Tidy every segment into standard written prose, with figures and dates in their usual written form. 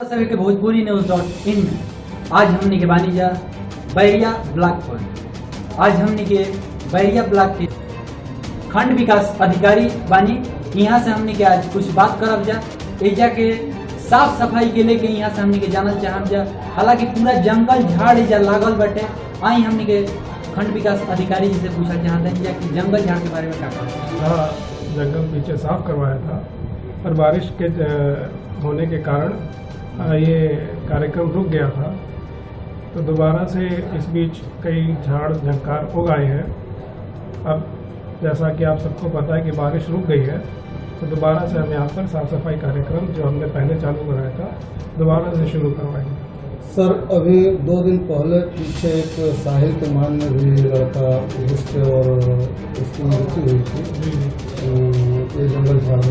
सभी के भोजपुरी न्यूज़.in में आज हमने के बानी जा बैरिया ब्लॉक पर। आज हमने के बैरिया ब्लॉक के खंड विकास अधिकारी बानी। यहाँ से हमने के आज कुछ बात करब जा एजा के साफ सफाई के लेके यहाँ से हमने के जानल चाहब जा। हालांकि पूरा जंगल झाड़ एजा लागल बटे। आई हमने के खंड विकास अधिकारी जी से पूछा चाहते हैं कि जंगल झाड़ के बारे में क्या कहना। जंगल पीछे साफ करवाया था और बारिश के होने के कारण ये कार्यक्रम रुक गया था, तो दोबारा से इस बीच कई झाड़ झंकार उग आए हैं। अब जैसा कि आप सबको पता है कि बारिश रुक गई है, तो दोबारा से हम यहाँ पर साफ सफाई कार्यक्रम जो हमने पहले चालू कराया था दोबारा से शुरू करवाएंगे। सर, अभी 2 दिन पहले पीछे एक साहिल के मान में भी लड़का घुस के और उसकी मृत्यु हुई थी ये जंगल झाड़ में,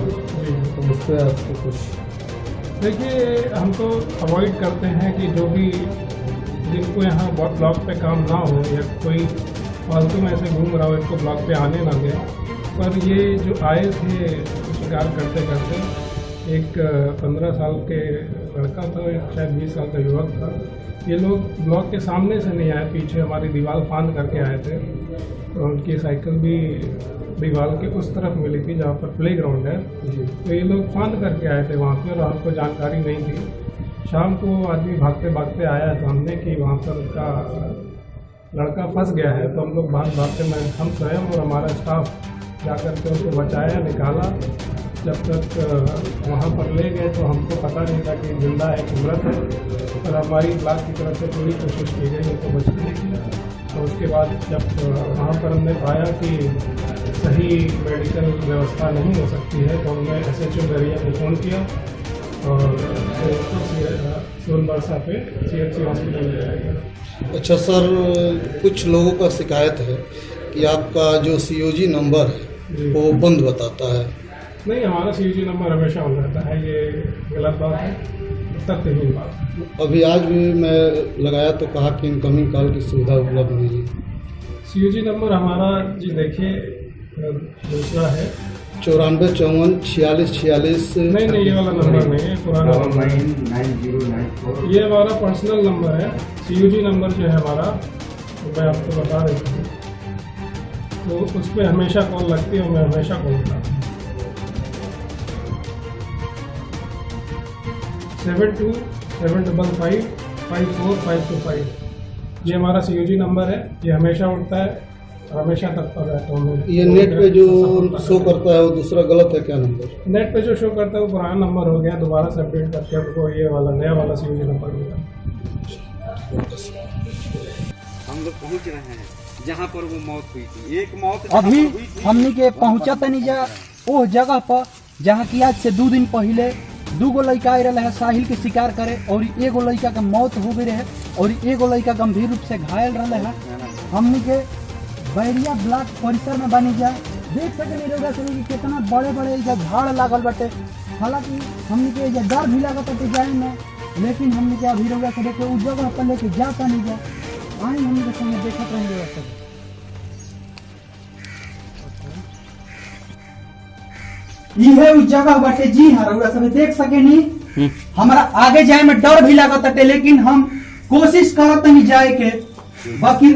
तो उस पर आपको कुछ? देखिए, हम तो अवॉइड करते हैं कि जो भी जिनको यहाँ ब्लॉक पे काम ना हो या कोई फालतू में ऐसे घूम रहा हो इनको ब्लॉक पे आने ना दें। पर ये जो आए थे शिकार करते करते, एक 15 साल के लड़का था, एक शायद 20 साल का युवक था। ये लोग ब्लॉक के सामने से नहीं आए, पीछे हमारी दीवार फांद करके आए थे। तो उनकी साइकिल भी दीवार के उस तरफ मिली थी जहाँ पर प्ले ग्राउंड है, तो ये लोग फांद करके आए थे वहाँ पे और हमको जानकारी नहीं थी। शाम को आदमी भागते भागते आया सामने कि वहाँ पर उसका लड़का फंस गया है, तो हम लोग भागते हम स्वयं और हमारा स्टाफ जाकर के उसको बचाया, निकाला। जब तक वहाँ पर ले गए तो हमको पता नहीं था कि जिंदा है कि मृत है, और हमारी ब्लॉक की तरफ से पूरी कोशिश की गई उनको बचाने की। और उसके बाद जब वहाँ पर हमने पाया कि सही मेडिकल व्यवस्था नहीं हो सकती है, तो हमने SHO बैरिया को फ़ोन किया और सोनबरसा पे CHC हॉस्पिटल ले जाया गया। अच्छा सर, कुछ लोगों का शिकायत है कि आपका जो COG नंबर है वो बंद बताता है। नहीं, हमारा COG नंबर हमेशा ऑन रहता है, ये गलत बात है, तथ्यहीन बात। अभी आज भी मैं लगाया तो कहा कि इनकमिंग कॉल की सुविधा उपलब्ध नहीं है। COG नंबर हमारा जी देखिए दूसरा है 94 54 46 46। नहीं, ये वाला नंबर नहीं है, पुराना 999094। ये हमारा पर्सनल नंबर है। COG नंबर जो है हमारा, तो मैं आपको बता देता हूँ, तो उस पर हमेशा कॉल लगती है और मैं हमेशा कॉल करता हूँ। 727555 54525। ये हमारा COG नंबर है, ये हमेशा उठता है, हमेशा तत्पर रहता हूँ। ये नेट पे जो शो करता है वो दूसरा गलत है क्या नंबर? नेट पे जो शो करता है वो पुराना नंबर हो गया, दोबारा से अपडेट करके आपको ये वाला नया वाला COG नंबर मिला। हम लोग पहुंच रहे हैं जहां पर वो मौत हुई थी। एक मौत अभी हमने के पहुंचा तनी जा वो जगह पर जहाँ की आज से 2 दिन पहले 2 लड़का आए रहे साहिल के शिकार करे और एगो लड़का का मौत हो गई रहे और एगो लड़का गंभीर रूप से घायल रहे है। हमने के बैरिया ब्लॉक परिसर में बनी जा देख सके कि कितना बड़े बड़े झाड़ लागल बटे। हालांकि हमने के डर भी लागत जाए में, लेकिन हमने के अभी रोगा से देखे उस जगह पर लेके जाता नहीं जा। आई हमने के संगे देखते रहेंगे। यह उस जगह बाटे जी हाँ, रउआ सब देख सके नहीं। हमारा आगे जाए में डर भी लागत है, लेकिन हम कोशिश करत नहीं जाए के। बाकी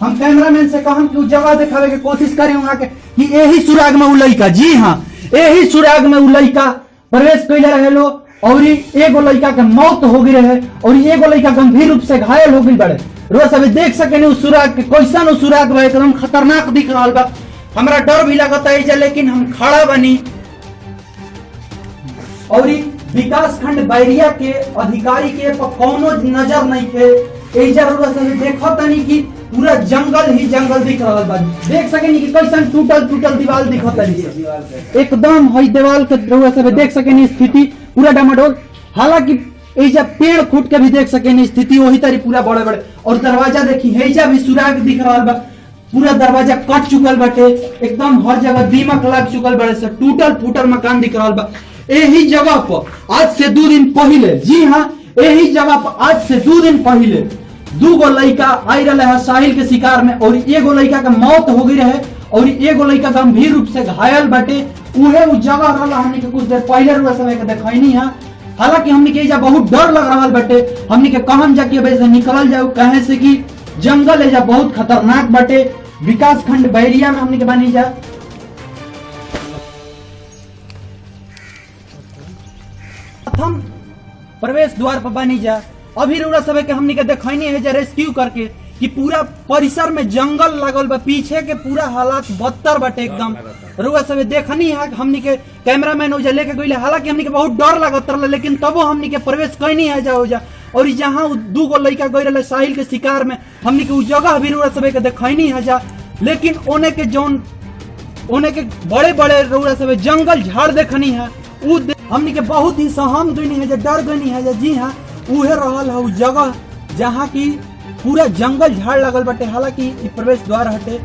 हम कैमरामैन से कहम कि उस जगह दिखावे के कोशिश करें वहां के कि यही सुराग में उ लड़का, जी हाँ, यही सुराग में उ लड़का प्रवेश कैले रहे लो और एगो लड़का के मौत हो गई रहे और एगो लड़का गंभीर रूप से घायल हो गई बड़े। रउआ सब देख सके नहीं उस सुराग के कैसा उ सुराग बा, एकदम खतरनाक दिख रहा बा। हमारा डर भी लगता है, लेकिन हम खड़ा बनी और विकास खंड बैरिया के अधिकारी के कोनो नजर नहीं थे। देखो तनी कि पूरा जंगल ही जंगल दिख रहा बा। देख सके नहीं कि कैसन टूटल दीवार दिखत है, एकदम हई दीवार के सब देख सके नहीं स्थिति पूरा डामाडोल। हालांकि ऐजा पेड़ फूट के भी देख सके नहीं स्थिति वही तरी पूरा बड़े बड़े। और दरवाजा देखी ऐजा भी सुराग दिख रहा बा, पूरा दरवाजा कट चुकल बाटे, एकदम हर जगह दीमक लग चुकल बड़े से टूटल फूटल मकान दिख रहा बा। यही जगह पर आज से 2 दिन पहले, जी हाँ, यही जगह पर आज से 2 दिन पहले 2 लड़का आई रहे है साहिल के शिकार में और एगो लड़का का मौत हो गई रहे और एगो लड़का गंभीर रूप से घायल बाटे। उहे उ जगह रहला हमने के कुछ देर पहले रुआ समय के देखैनी है। हालांकि हमने के एजा बहुत डर लग रहा बटे, हमने के कहम जाके वैसे निकल जाओ कहे से कि जंगल एजा बहुत खतरनाक बटे। विकास खंड बैरिया में हमने के बनी जा प्रथम प्रवेश द्वार पर बनी जा। अभी रउरा सब के हमने के देखनी है जा रेस्क्यू करके कि पूरा परिसर में जंगल लगल बा, पीछे के पूरा हालात बदतर बाटे एकदम। रउरा सब देखनी है, हमने के कैमरामैन उजा लेके गइले, हालांकि हमने के बहुत डर लागत रहा, लेकिन तबो हमने के प्रवेश कैनी है जा उजा। और जहाँ दू गो लड़का गई रहे साहिल के शिकार में, हमने के उ जगह भी रउरा सब के देखनी है जा। लेकिन ओने के बड़े बड़े रउरा सब जंगल झाड़ देखनी है, हमने के बहुत ही सहम गई है, डर गई है। जी हाँ, उहे रहल है उ जगह जहाँ की पूरा जंगल झाड़ लगल बटे। हालांकि प्रवेश द्वार हटे।